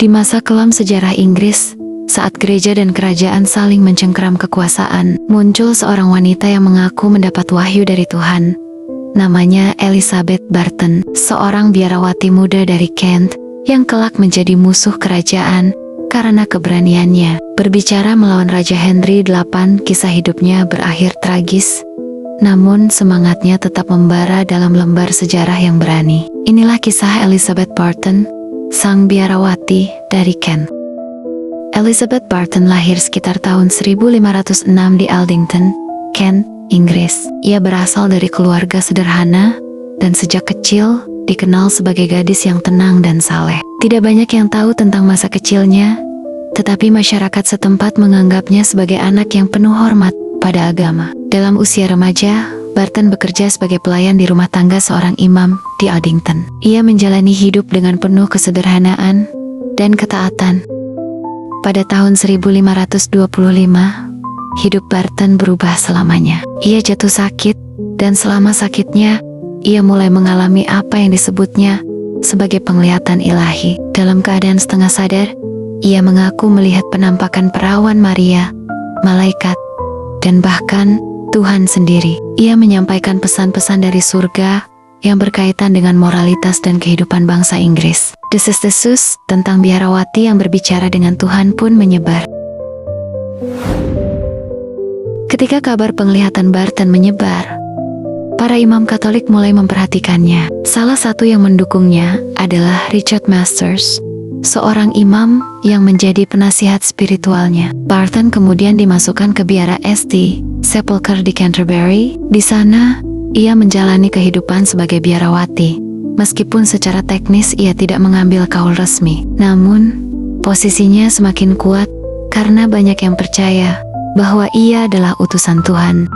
Di masa kelam sejarah Inggris, saat gereja dan kerajaan saling mencengkeram kekuasaan, muncul seorang wanita yang mengaku mendapat wahyu dari Tuhan. Namanya Elizabeth Barton, seorang biarawati muda dari Kent, yang kelak menjadi musuh kerajaan karena keberaniannya berbicara melawan Raja Henry VIII. Kisah hidupnya berakhir tragis, namun semangatnya tetap membara dalam lembar sejarah yang berani. Inilah kisah Elizabeth Barton, sang biarawati dari Kent. Elizabeth Barton lahir sekitar tahun 1506 di Aldington, Kent, Inggris. Ia berasal dari keluarga sederhana dan sejak kecil dikenal sebagai gadis yang tenang dan saleh. Tidak banyak yang tahu tentang masa kecilnya, tetapi masyarakat setempat menganggapnya sebagai anak yang penuh hormat pada agama. Dalam usia remaja, Barton bekerja sebagai pelayan di rumah tangga seorang imam di Aldington. Ia menjalani hidup dengan penuh kesederhanaan dan ketaatan. Pada tahun 1525, hidup Barton berubah selamanya. Ia jatuh sakit, dan selama sakitnya, ia mulai mengalami apa yang disebutnya sebagai penglihatan ilahi. Dalam keadaan setengah sadar, ia mengaku melihat penampakan perawan Maria, malaikat, dan bahkan Tuhan sendiri. Ia menyampaikan pesan-pesan dari surga yang berkaitan dengan moralitas dan kehidupan bangsa Inggris. Desas-desus tentang biarawati yang berbicara dengan Tuhan pun menyebar. Ketika kabar penglihatan Barton menyebar, para imam Katolik mulai memperhatikannya. Salah satu yang mendukungnya adalah Richard Masters, seorang imam yang menjadi penasihat spiritualnya. Barton kemudian dimasukkan ke biara St. Sepulchre di Canterbury. Di sana, ia menjalani kehidupan sebagai biarawati. Meskipun secara teknis ia tidak mengambil kaul resmi, namun posisinya semakin kuat karena banyak yang percaya bahwa ia adalah utusan Tuhan.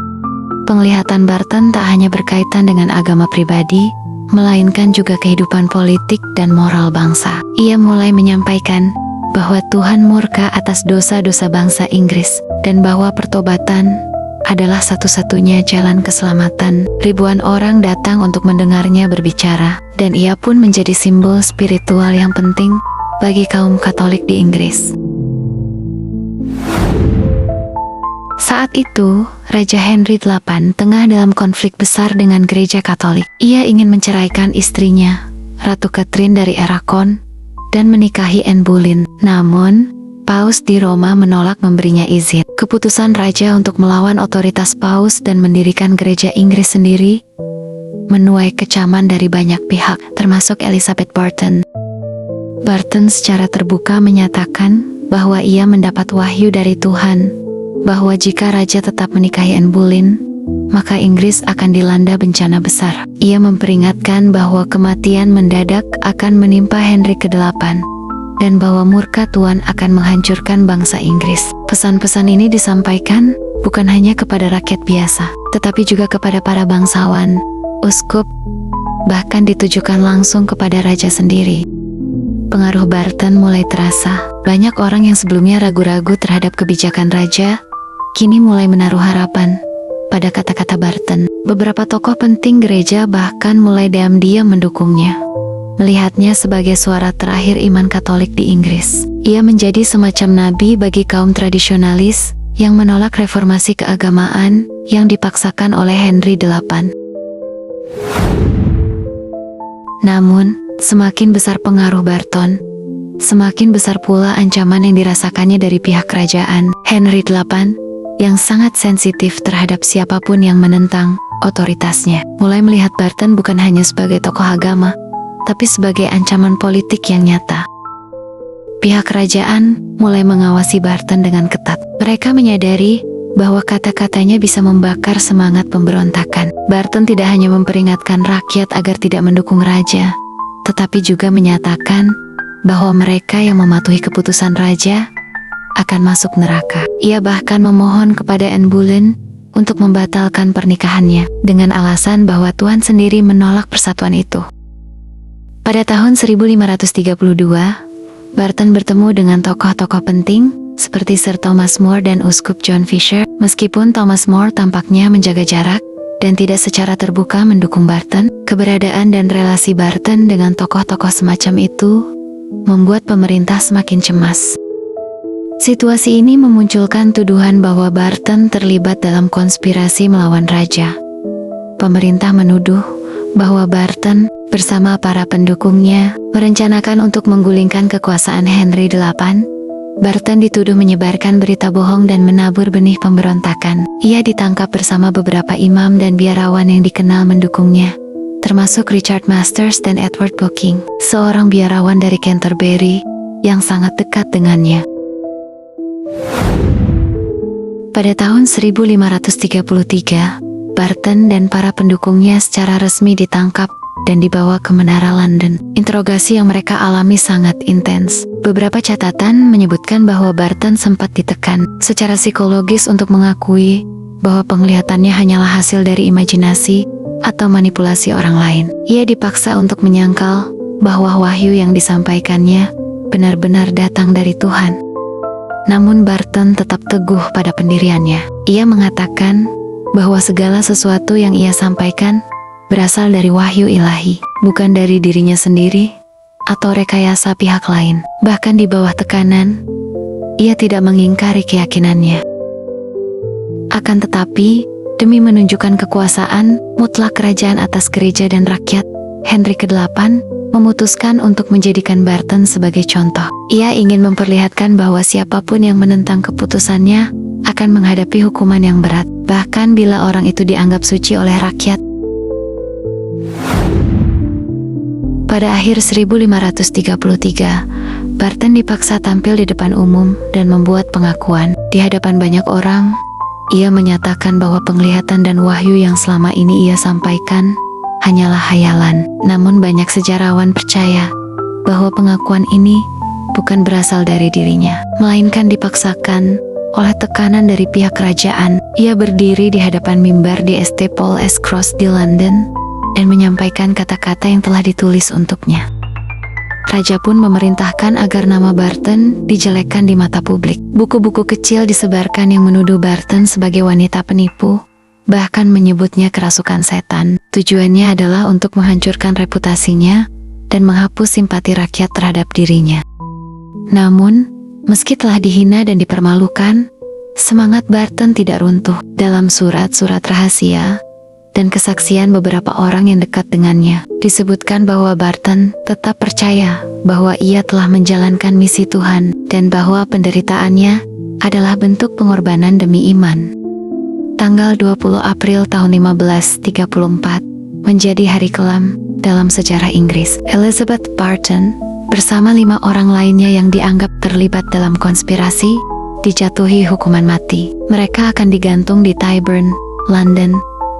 Penglihatan Barton tak hanya berkaitan dengan agama pribadi, melainkan juga kehidupan politik dan moral bangsa. Ia mulai menyampaikan bahwa Tuhan murka atas dosa-dosa bangsa Inggris, dan bahwa pertobatan adalah satu-satunya jalan keselamatan. Ribuan orang datang untuk mendengarnya berbicara, dan ia pun menjadi simbol spiritual yang penting bagi kaum Katolik di Inggris. Saat itu, Raja Henry VIII tengah dalam konflik besar dengan gereja Katolik. Ia ingin menceraikan istrinya, Ratu Catherine dari Aragon, dan menikahi Anne Boleyn. Namun, Paus di Roma menolak memberinya izin. Keputusan raja untuk melawan otoritas Paus dan mendirikan gereja Inggris sendiri menuai kecaman dari banyak pihak, termasuk Elizabeth Barton. Barton secara terbuka menyatakan bahwa ia mendapat wahyu dari Tuhan bahwa jika raja tetap menikahi Anne Boleyn, maka Inggris akan dilanda bencana besar. Ia memperingatkan bahwa kematian mendadak akan menimpa Henry VIII, dan bahwa murka Tuhan akan menghancurkan bangsa Inggris. Pesan-pesan ini disampaikan bukan hanya kepada rakyat biasa, tetapi juga kepada para bangsawan, uskup, bahkan ditujukan langsung kepada raja sendiri. Pengaruh Barton mulai terasa. Banyak orang yang sebelumnya ragu-ragu terhadap kebijakan raja, kini mulai menaruh harapan pada kata-kata Barton. Beberapa tokoh penting gereja bahkan mulai diam-diam mendukungnya, melihatnya sebagai suara terakhir iman Katolik di Inggris. Ia menjadi semacam nabi bagi kaum tradisionalis yang menolak reformasi keagamaan yang dipaksakan oleh Henry VIII. Namun, semakin besar pengaruh Barton, semakin besar pula ancaman yang dirasakannya dari pihak kerajaan. Henry VIII, yang sangat sensitif terhadap siapapun yang menentang otoritasnya, mulai melihat Barton bukan hanya sebagai tokoh agama, tapi sebagai ancaman politik yang nyata. Pihak kerajaan mulai mengawasi Barton dengan ketat. Mereka menyadari bahwa kata-katanya bisa membakar semangat pemberontakan. Barton tidak hanya memperingatkan rakyat agar tidak mendukung raja, tetapi juga menyatakan bahwa mereka yang mematuhi keputusan raja akan masuk neraka. Ia bahkan memohon kepada Anne Boleyn untuk membatalkan pernikahannya, dengan alasan bahwa Tuhan sendiri menolak persatuan itu. Pada tahun 1532, Barton bertemu dengan tokoh-tokoh penting seperti Sir Thomas More dan Uskup John Fisher. Meskipun Thomas More tampaknya menjaga jarak dan tidak secara terbuka mendukung Barton, keberadaan dan relasi Barton dengan tokoh-tokoh semacam itu membuat pemerintah semakin cemas. Situasi ini memunculkan tuduhan bahwa Barton terlibat dalam konspirasi melawan raja. Pemerintah menuduh bahwa Barton bersama para pendukungnya merencanakan untuk menggulingkan kekuasaan Henry VIII. Barton dituduh menyebarkan berita bohong dan menabur benih pemberontakan. Ia ditangkap bersama beberapa imam dan biarawan yang dikenal mendukungnya, termasuk Richard Masters dan Edward Booking, seorang biarawan dari Canterbury yang sangat dekat dengannya. Pada tahun 1533, Barton dan para pendukungnya secara resmi ditangkap dan dibawa ke Menara London. Interogasi yang mereka alami sangat intens. Beberapa catatan menyebutkan bahwa Barton sempat ditekan secara psikologis untuk mengakui bahwa penglihatannya hanyalah hasil dari imajinasi atau manipulasi orang lain. Ia dipaksa untuk menyangkal bahwa wahyu yang disampaikannya benar-benar datang dari Tuhan. Namun Barton tetap teguh pada pendiriannya. Ia mengatakan bahwa segala sesuatu yang ia sampaikan berasal dari wahyu ilahi, bukan dari dirinya sendiri atau rekayasa pihak lain. Bahkan di bawah tekanan, ia tidak mengingkari keyakinannya. Akan tetapi, demi menunjukkan kekuasaan mutlak kerajaan atas gereja dan rakyat, Henry VIII memutuskan untuk menjadikan Barton sebagai contoh. Ia ingin memperlihatkan bahwa siapapun yang menentang keputusannya akan menghadapi hukuman yang berat, bahkan bila orang itu dianggap suci oleh rakyat. Pada akhir 1533, Barton dipaksa tampil di depan umum dan membuat pengakuan. Di hadapan banyak orang, ia menyatakan bahwa penglihatan dan wahyu yang selama ini ia sampaikan hanyalah hayalan. Namun banyak sejarawan percaya bahwa pengakuan ini bukan berasal dari dirinya, melainkan dipaksakan oleh tekanan dari pihak kerajaan. Ia berdiri di hadapan mimbar di St. Paul's Cross di London dan menyampaikan kata-kata yang telah ditulis untuknya. Raja pun memerintahkan agar nama Barton dijelekkan di mata publik. Buku-buku kecil disebarkan yang menuduh Barton sebagai wanita penipu, bahkan menyebutnya kerasukan setan. Tujuannya adalah untuk menghancurkan reputasinya dan menghapus simpati rakyat terhadap dirinya. Namun, meski telah dihina dan dipermalukan, semangat Barton tidak runtuh. Dalam surat-surat rahasia dan kesaksian beberapa orang yang dekat dengannya, disebutkan bahwa Barton tetap percaya bahwa ia telah menjalankan misi Tuhan dan bahwa penderitaannya adalah bentuk pengorbanan demi iman. Tanggal 20 April tahun 1534 menjadi hari kelam dalam sejarah Inggris. Elizabeth Barton bersama 5 orang lainnya yang dianggap terlibat dalam konspirasi dijatuhi hukuman mati. Mereka akan digantung di Tyburn, London,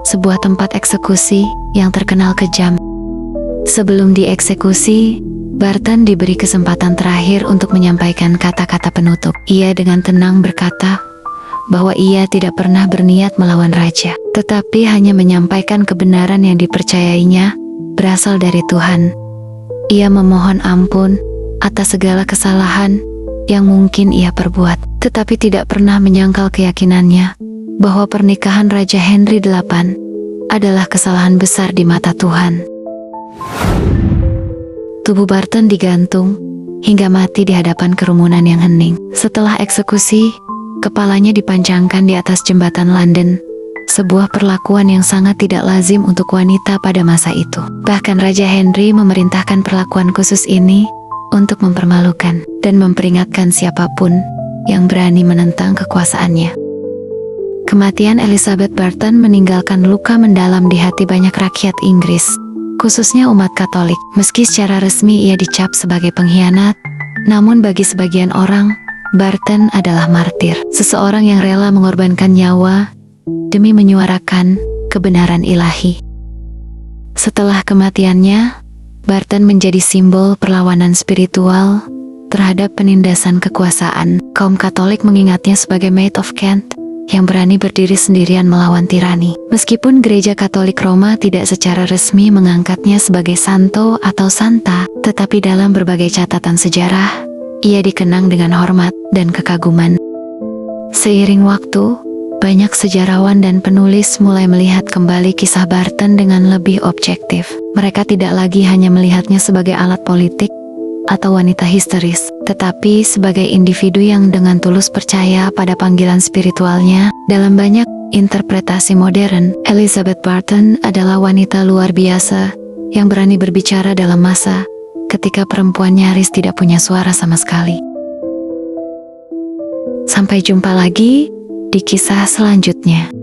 sebuah tempat eksekusi yang terkenal kejam. Sebelum dieksekusi, Barton diberi kesempatan terakhir untuk menyampaikan kata-kata penutup. Ia dengan tenang berkata bahwa ia tidak pernah berniat melawan raja, tetapi hanya menyampaikan kebenaran yang dipercayainya berasal dari Tuhan. Ia memohon ampun atas segala kesalahan yang mungkin ia perbuat, tetapi tidak pernah menyangkal keyakinannya bahwa pernikahan Raja Henry VIII adalah kesalahan besar di mata Tuhan. Tubuh Barton digantung hingga mati di hadapan kerumunan yang hening. Setelah eksekusi, kepalanya dipancangkan di atas jembatan London, sebuah perlakuan yang sangat tidak lazim untuk wanita pada masa itu. Bahkan Raja Henry memerintahkan perlakuan khusus ini untuk mempermalukan dan memperingatkan siapapun yang berani menentang kekuasaannya. Kematian Elizabeth Barton meninggalkan luka mendalam di hati banyak rakyat Inggris, khususnya umat Katolik. Meski secara resmi ia dicap sebagai pengkhianat, namun bagi sebagian orang, Barton adalah martir, seseorang yang rela mengorbankan nyawa demi menyuarakan kebenaran ilahi. Setelah kematiannya, Barton menjadi simbol perlawanan spiritual terhadap penindasan kekuasaan. Kaum Katolik mengingatnya sebagai Maid of Kent yang berani berdiri sendirian melawan tirani. Meskipun Gereja Katolik Roma tidak secara resmi mengangkatnya sebagai santo atau santa, tetapi dalam berbagai catatan sejarah, ia dikenang dengan hormat dan kekaguman. Seiring waktu, banyak sejarawan dan penulis mulai melihat kembali kisah Barton dengan lebih objektif. Mereka tidak lagi hanya melihatnya sebagai alat politik, atau wanita histeris, tetapi sebagai individu yang dengan tulus percaya pada panggilan spiritualnya. Dalam banyak interpretasi modern, Elizabeth Barton adalah wanita luar biasa yang berani berbicara dalam masa ketika perempuan nyaris tidak punya suara sama sekali. Sampai jumpa lagi di kisah selanjutnya.